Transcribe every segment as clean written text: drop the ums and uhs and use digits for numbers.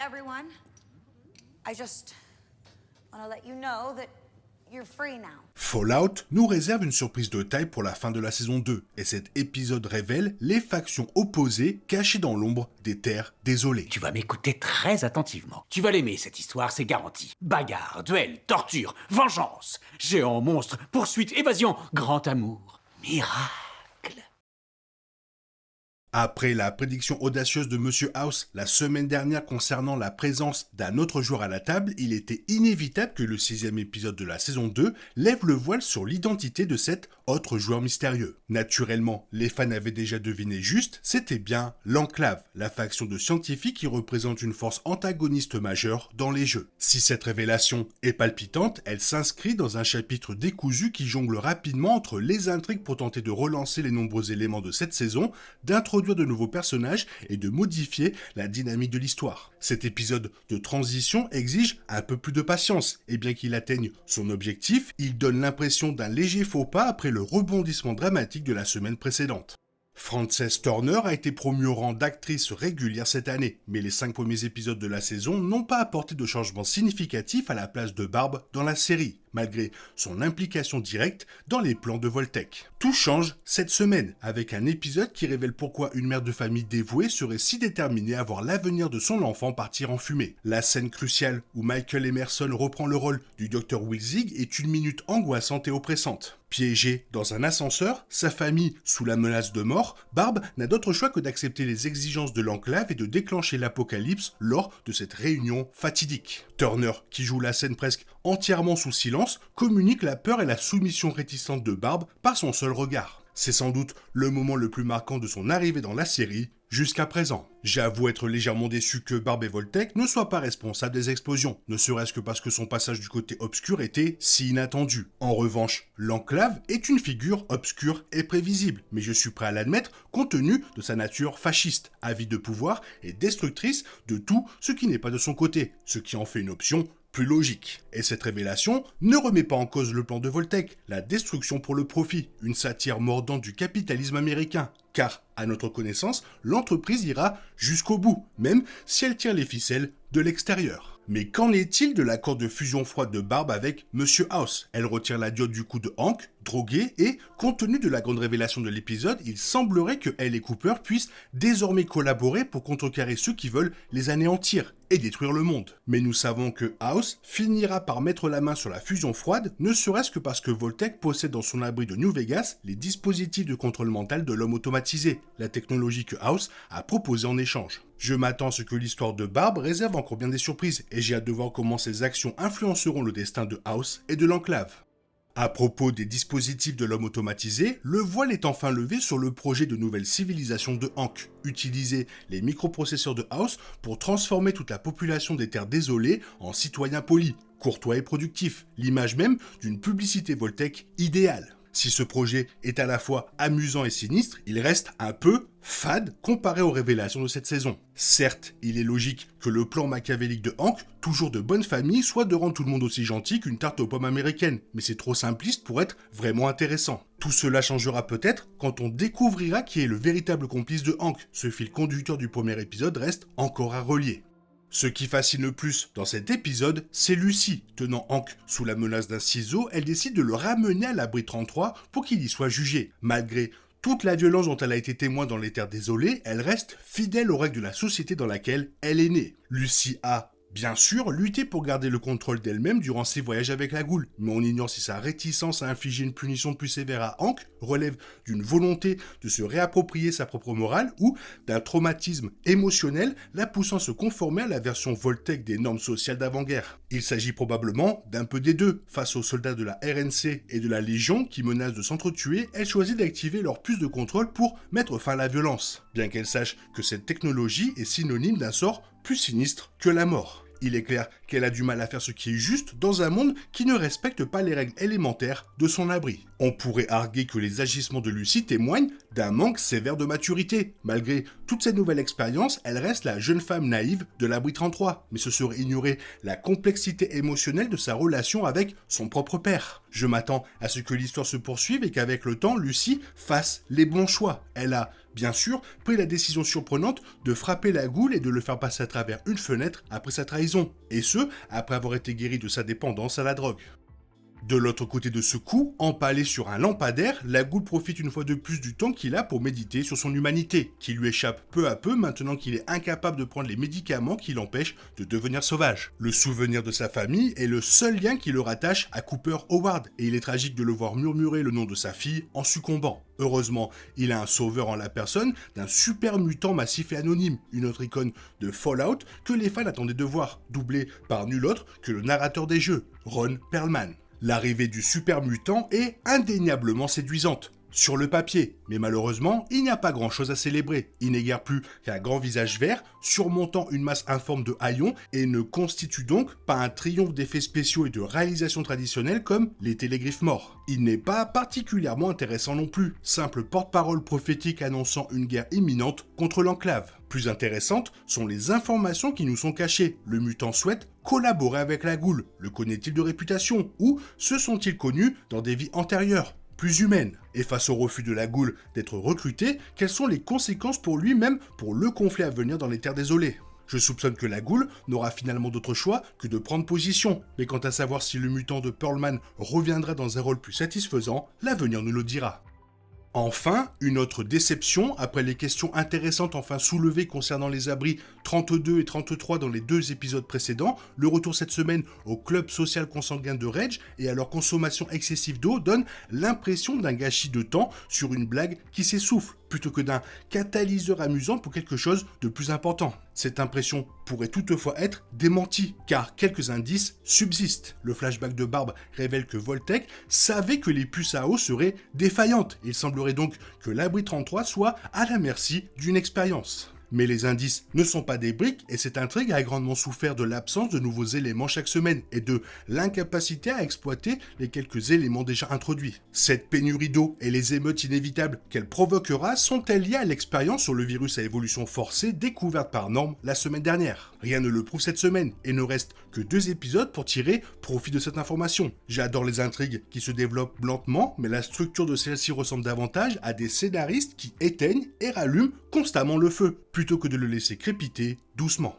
everyone. I just want to let you know that you're free now. Fallout nous réserve une surprise de taille pour la fin de la saison 2, et cet épisode révèle les factions opposées cachées dans l'ombre des terres désolées. Tu vas m'écouter très attentivement. Tu vas l'aimer, cette histoire, c'est garanti. Bagarre, duel, torture, vengeance, géant, monstre, poursuite, évasion, grand amour, miracle. Après la prédiction audacieuse de Monsieur House la semaine dernière concernant la présence d'un autre joueur à la table, il était inévitable que le 6e épisode de la saison 2 lève le voile sur l'identité de cet autre joueur mystérieux. Naturellement, les fans avaient déjà deviné juste, c'était bien l'Enclave, la faction de scientifiques qui représente une force antagoniste majeure dans les jeux. Si cette révélation est palpitante, elle s'inscrit dans un chapitre décousu qui jongle rapidement entre les intrigues pour tenter de relancer les nombreux éléments de cette saison, d'introduire de nouveaux personnages et de modifier la dynamique de l'histoire. Cet épisode de transition exige un peu plus de patience, et bien qu'il atteigne son objectif, il donne l'impression d'un léger faux pas après le rebondissement dramatique de la semaine précédente. Frances Turner a été promue au rang d'actrice régulière cette année, mais les 5 premiers épisodes de la saison n'ont pas apporté de changement significatif à la place de Barb dans la série, malgré son implication directe dans les plans de Voltec. Tout change cette semaine, avec un épisode qui révèle pourquoi une mère de famille dévouée serait si déterminée à voir l'avenir de son enfant partir en fumée. La scène cruciale où Michael Emerson reprend le rôle du Dr Wilzig est une minute angoissante et oppressante. Piégée dans un ascenseur, sa famille sous la menace de mort, Barb n'a d'autre choix que d'accepter les exigences de l'Enclave et de déclencher l'apocalypse lors de cette réunion fatidique. Turner, qui joue la scène presque entièrement sous silence, communique la peur et la soumission réticente de Barb par son seul regard. C'est sans doute le moment le plus marquant de son arrivée dans la série jusqu'à présent. J'avoue être légèrement déçu que Barb et Voltec ne soient pas responsables des explosions, ne serait-ce que parce que son passage du côté obscur était si inattendu. En revanche, l'Enclave est une figure obscure et prévisible, mais je suis prêt à l'admettre compte tenu de sa nature fasciste, avide de pouvoir et destructrice de tout ce qui n'est pas de son côté, ce qui en fait une option plus logique. Et cette révélation ne remet pas en cause le plan de Voltec, la destruction pour le profit, une satire mordante du capitalisme américain. Car, à notre connaissance, l'entreprise ira jusqu'au bout, même si elle tire les ficelles de l'extérieur. Mais qu'en est-il de l'accord de fusion froide de Barb avec Monsieur House? Elle retire la diode du cou de Hank, drogué, et, compte tenu de la grande révélation de l'épisode, il semblerait que elle et Cooper puissent désormais collaborer pour contrecarrer ceux qui veulent les anéantir et détruire le monde. Mais nous savons que House finira par mettre la main sur la fusion froide, ne serait-ce que parce que Voltec possède dans son abri de New Vegas les dispositifs de contrôle mental de l'homme automatisé, la technologie que House a proposée en échange. Je m'attends à ce que l'histoire de Barb réserve encore bien des surprises, et j'ai hâte de voir comment ces actions influenceront le destin de House et de l'Enclave. À propos des dispositifs de l'homme automatisé, le voile est enfin levé sur le projet de nouvelle civilisation de Hank. Utiliser les microprocesseurs de House pour transformer toute la population des terres désolées en citoyens polis, courtois et productifs, l'image même d'une publicité Voltec idéale. Si ce projet est à la fois amusant et sinistre, il reste un peu fade comparé aux révélations de cette saison. Certes, il est logique que le plan machiavélique de Hank, toujours de bonne famille, soit de rendre tout le monde aussi gentil qu'une tarte aux pommes américaine, mais c'est trop simpliste pour être vraiment intéressant. Tout cela changera peut-être quand on découvrira qui est le véritable complice de Hank. Ce fil conducteur du premier épisode reste encore à relier. Ce qui fascine le plus dans cet épisode, c'est Lucy. Tenant Hank sous la menace d'un ciseau, elle décide de le ramener à l'abri 33 pour qu'il y soit jugé. Malgré toute la violence dont elle a été témoin dans les terres désolées, elle reste fidèle aux règles de la société dans laquelle elle est née. Lucy a, bien sûr, lutté pour garder le contrôle d'elle-même durant ses voyages avec la goule, mais on ignore si sa réticence à infliger une punition plus sévère à Hank relève d'une volonté de se réapproprier sa propre morale ou d'un traumatisme émotionnel la poussant à se conformer à la version Voltec des normes sociales d'avant-guerre. Il s'agit probablement d'un peu des deux. Face aux soldats de la RNC et de la Légion qui menacent de s'entretuer, elle choisit d'activer leur puce de contrôle pour mettre fin à la violence, bien qu'elle sache que cette technologie est synonyme d'un sort plus sinistre que la mort. Il est clair qu'elle a du mal à faire ce qui est juste dans un monde qui ne respecte pas les règles élémentaires de son abri. On pourrait arguer que les agissements de Lucy témoignent d'un manque sévère de maturité. Malgré toute cette nouvelle expérience, elle reste la jeune femme naïve de l'abri 33, mais ce serait ignorer la complexité émotionnelle de sa relation avec son propre père. Je m'attends à ce que l'histoire se poursuive et qu'avec le temps, Lucy fasse les bons choix. Elle a bien sûr, prit la décision surprenante de frapper la Ghoul et de le faire passer à travers une fenêtre après sa trahison, et ce, après avoir été guéri de sa dépendance à la drogue. De l'autre côté de ce coup, empalé sur un lampadaire, la Ghoul profite une fois de plus du temps qu'il a pour méditer sur son humanité, qui lui échappe peu à peu maintenant qu'il est incapable de prendre les médicaments qui l'empêchent de devenir sauvage. Le souvenir de sa famille est le seul lien qui le rattache à Cooper Howard, et il est tragique de le voir murmurer le nom de sa fille en succombant. Heureusement, il a un sauveur en la personne d'un super mutant massif et anonyme, une autre icône de Fallout que les fans attendaient de voir, doublé par nul autre que le narrateur des jeux, Ron Perlman. L'arrivée du super mutant est indéniablement séduisante, sur le papier, mais malheureusement, il n'y a pas grand chose à célébrer. Il n'est guère plus qu'un grand visage vert, surmontant une masse informe de haillons, et ne constitue donc pas un triomphe d'effets spéciaux et de réalisations traditionnelles comme les télégriffes morts. Il n'est pas particulièrement intéressant non plus, simple porte-parole prophétique annonçant une guerre imminente contre l'enclave. Plus intéressantes sont les informations qui nous sont cachées. Le mutant souhaite collaborer avec la Ghoul. Le connaît-il de réputation? Ou se sont-ils connus dans des vies antérieures, plus humaines? Et face au refus de la Ghoul d'être recruté, quelles sont les conséquences pour lui-même pour le conflit à venir dans les Terres désolées? Je soupçonne que la Ghoul n'aura finalement d'autre choix que de prendre position, mais quant à savoir si le mutant de Perlman reviendra dans un rôle plus satisfaisant, l'avenir nous le dira. Enfin, une autre déception, après les questions intéressantes enfin soulevées concernant les abris 32 et 33 dans les 2 épisodes précédents, le retour cette semaine au club social consanguin de Reg et à leur consommation excessive d'eau donne l'impression d'un gâchis de temps sur une blague qui s'essouffle, plutôt que d'un catalyseur amusant pour quelque chose de plus important. Cette impression pourrait toutefois être démentie, car quelques indices subsistent. Le flashback de Barb révèle que Voltec savait que les puces à eau seraient défaillantes. Il semblerait donc que l'abri 33 soit à la merci d'une expérience. Mais les indices ne sont pas des briques et cette intrigue a grandement souffert de l'absence de nouveaux éléments chaque semaine et de l'incapacité à exploiter les quelques éléments déjà introduits. Cette pénurie d'eau et les émeutes inévitables qu'elle provoquera sont-elles liées à l'expérience sur le virus à évolution forcée découverte par Norm la semaine dernière? Rien ne le prouve cette semaine et ne reste que 2 épisodes pour tirer profit de cette information. J'adore les intrigues qui se développent lentement, mais la structure de celle-ci ressemble davantage à des scénaristes qui éteignent et rallument constamment le feu, plutôt que de le laisser crépiter doucement.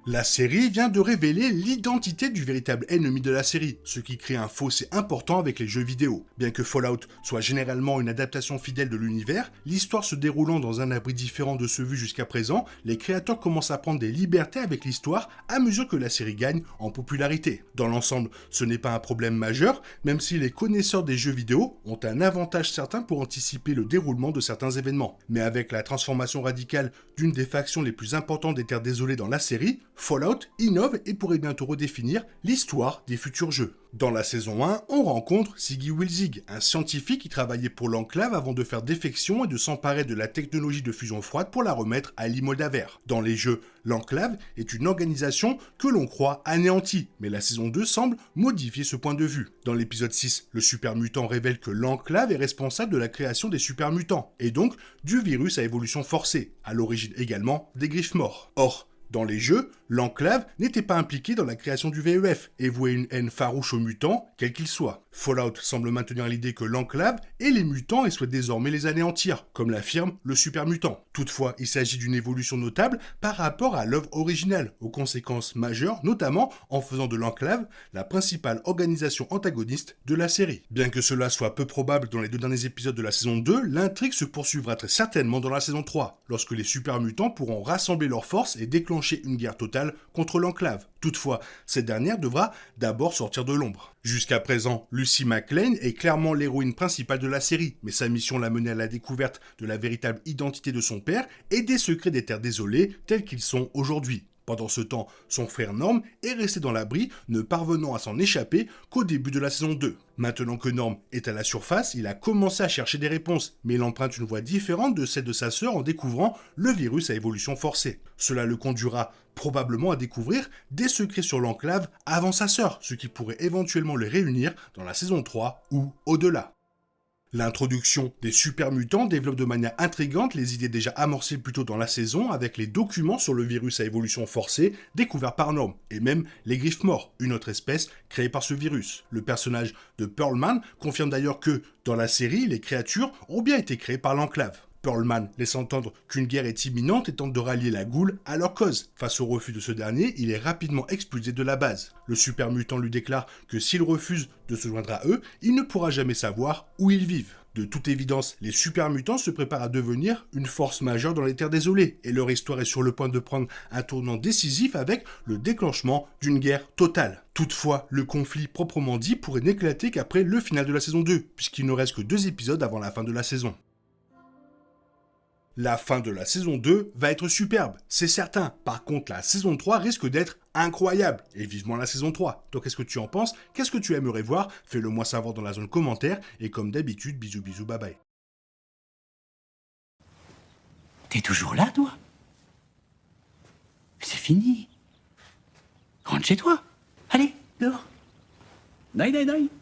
La série vient de révéler l'identité du véritable ennemi de la série, ce qui crée un fossé important avec les jeux vidéo. Bien que Fallout soit généralement une adaptation fidèle de l'univers, l'histoire se déroulant dans un abri différent de ce vu jusqu'à présent, les créateurs commencent à prendre des libertés avec l'histoire à mesure que la série gagne en popularité. Dans l'ensemble, ce n'est pas un problème majeur, même si les connaisseurs des jeux vidéo ont un avantage certain pour anticiper le déroulement de certains événements. Mais avec la transformation radicale d'une des factions les plus importantes des Terres désolées dans la série, Fallout innove et pourrait bientôt redéfinir l'histoire des futurs jeux. Dans la saison 1, on rencontre Siggy Wilzig, un scientifique qui travaillait pour l'Enclave avant de faire défection et de s'emparer de la technologie de fusion froide pour la remettre à l'Imoldaver. Dans les jeux, l'Enclave est une organisation que l'on croit anéantie, mais la saison 2 semble modifier ce point de vue. Dans l'épisode 6, le super mutant révèle que l'Enclave est responsable de la création des super mutants, et donc du virus à évolution forcée, à l'origine également des griffes morts. Or, dans les jeux, l'Enclave n'était pas impliquée dans la création du VEF et vouait une haine farouche aux mutants, quels qu'ils soient. Fallout semble maintenir l'idée que l'Enclave est les mutants et souhaite désormais les anéantir, comme l'affirme le super mutant. Toutefois, il s'agit d'une évolution notable par rapport à l'œuvre originale, aux conséquences majeures, notamment en faisant de l'Enclave la principale organisation antagoniste de la série. Bien que cela soit peu probable dans les 2 derniers épisodes de la saison 2, l'intrigue se poursuivra très certainement dans la saison 3, lorsque les super mutants pourront rassembler leurs forces et déclencher une guerre totale contre l'Enclave. Toutefois, cette dernière devra d'abord sortir de l'ombre. Jusqu'à présent, Lucy McLean est clairement l'héroïne principale de la série, mais sa mission l'a menée à la découverte de la véritable identité de son père et des secrets des Terres désolées tels qu'ils sont aujourd'hui. Pendant ce temps, son frère Norm est resté dans l'abri, ne parvenant à s'en échapper qu'au début de la saison 2. Maintenant que Norm est à la surface, il a commencé à chercher des réponses, mais il emprunte une voie différente de celle de sa sœur en découvrant le virus à évolution forcée. Cela le conduira probablement à découvrir des secrets sur l'Enclave avant sa sœur, ce qui pourrait éventuellement les réunir dans la saison 3 ou au-delà. L'introduction des super mutants développe de manière intrigante les idées déjà amorcées plus tôt dans la saison avec les documents sur le virus à évolution forcée découverts par Norm, et même les griffes morts, une autre espèce créée par ce virus. Le personnage de Perlman confirme d'ailleurs que, dans la série, les créatures ont bien été créées par l'Enclave. Pearlman laisse entendre qu'une guerre est imminente et tente de rallier la Goule à leur cause. Face au refus de ce dernier, il est rapidement expulsé de la base. Le super mutant lui déclare que s'il refuse de se joindre à eux, il ne pourra jamais savoir où ils vivent. De toute évidence, les super mutants se préparent à devenir une force majeure dans les Terres Désolées, et leur histoire est sur le point de prendre un tournant décisif avec le déclenchement d'une guerre totale. Toutefois, le conflit proprement dit pourrait n'éclater qu'après le final de la saison 2, puisqu'il ne reste que 2 épisodes avant la fin de la saison. La fin de la saison 2 va être superbe, c'est certain. Par contre, la saison 3 risque d'être incroyable. Et vivement la saison 3. Toi, qu'est-ce que tu en penses? Qu'est-ce que tu aimerais voir? Fais-le moi savoir dans la zone commentaire. Et comme d'habitude, bisous bisous, bye bye. T'es toujours là, toi? C'est fini. Rentre chez toi. Allez, dehors. Night, night, night.